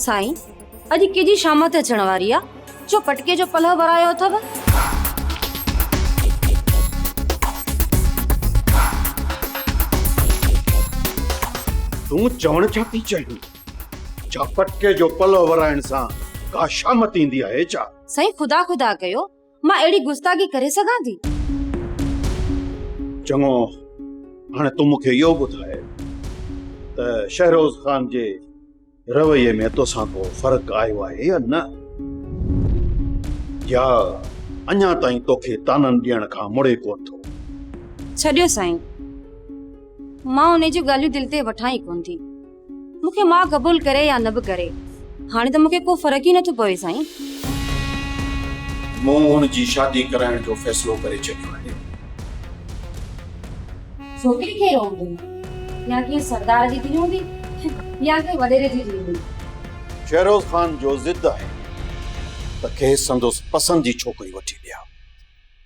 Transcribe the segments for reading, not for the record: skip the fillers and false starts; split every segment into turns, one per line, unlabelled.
साईं अॼु केजी शाम ते अचण वारी आ जो पटके जो पलव भरायो अथव।
तूं चवण छा थी चाहीं? छा पटके जो पलव भराइण सां का शामत ईंदी आहे छा?
साईं खुदा खुदा कयो, मां अहिड़ी गुस्ताखी करे सघां थी?
चङो, हाणे तूं मूंखे इहो ॿुधाए त शहरोज़ ख़ान जे रवैये में तोसां को फ़र्क़ु आयो आहे या न, या अञा ताईं तोखे ताननि ॾियण खां मुड़े कोन थो?
छॾियो साईं, मां उन जी ॻाल्हियूं दिलि ते वठां ई कोन थी। मूंखे मां क़बूल करे या न बि करे, हाणे त मूंखे को फ़र्क़ु ई नथो पवे साईं।
मूं हुन जी शादी कराइण जो फ़ैसिलो करे छॾियो आहे।
छोकिरी खे हूंदी या कि सरदार जी थी हूंदी या कि वॾेरे जी थी हूंदी।
शहरोज़ ख़ान जो ज़िद आहे त खेसि संदसि पसंदि जी छोकिरी वठी ॾियां,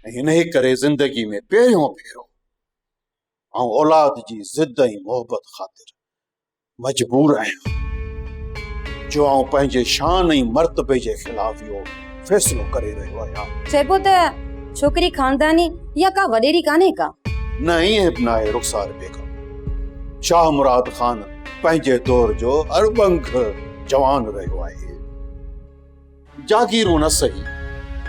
ऐं हिन करे ज़िंदगी में पहिरियों भेरो ऐं औलाद जी ज़िद ऐं मोहबत ख़ातिर मजबूर आहियां जो आउं पंहिंजे शान ऐं मर्तबे जे ख़िलाफ़ इहो फ़ैसिलो करे रहियो आहियां।
चइबो त छोकिरी खानदानी या का वॾेरी कान्हे का?
न, ईअं बि न आहे रुख़सार बेगम। शाह मुराद ख़ान पंहिंजे दौर जो अड़बंग जवान रहियो आहे। जागीरूं न सही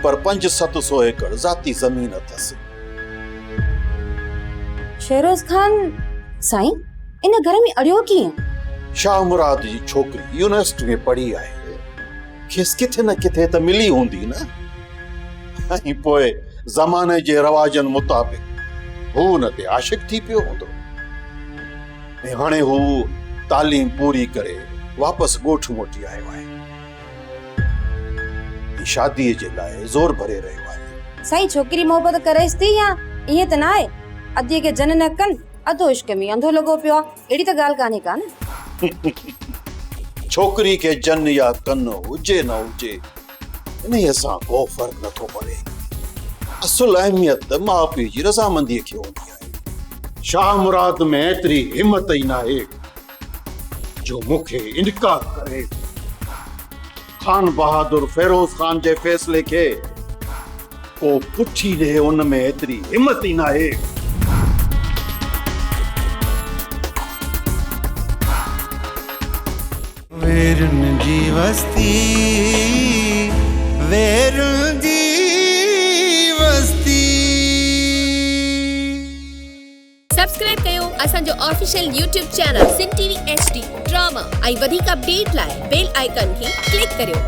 पर 500-700 एकड़ ज़ाती ज़मीन अथसि।
शहरोज़ ख़ान साईं इन घर में अड़ियो कीअं?
शाह मुराद जी छोकिरी यूनिवर्सिटी में पढ़ी आहे, खेसि किथे न किथे त मिली हूंदी न, ऐं पोइ ज़माने जे रवाजनि मुताबिक़ हू हुन ते आशिक़ थी पियो हूंदो, ऐं हाणे हू तालीम पूरी करे वापसि ॻोठ मोटी आयो आहे, शादीअ जे लाइ ज़ोर भरे रहियो आहे।
साईं छोकिरी मोहबत करेसि थी या ईअं त न आहे अधीअ खे जन न कनि अधो इश्क में अंधो लॻो पियो आहे, अहिड़ी त ॻाल्हि कान्हे का न।
छोकिरी खे जन या कन हुजे न हुजे इन सां को फ़र्क़ु नथो पवे। असुल अहमियत त माउ पीउ जी रज़ामंदीअ खे हूंदी आहे। शाह मुराद में एतिरी हिमत ई न आहे जो मूंखे इनकार करे खान बहादुर फिरोज खान जे फ़ैसिले खे को पुठी ॾे, उन में एतिरी हिमत ई न आहे।
वेरुन जी वस्ती, वेरुन जी वस्ती।
सब्सक्राइब कयो असांजो official YouTube channel Sindh TV HD drama ऐं वधीक अपडेट लाइ बेल आइकन खे क्लिक करियो।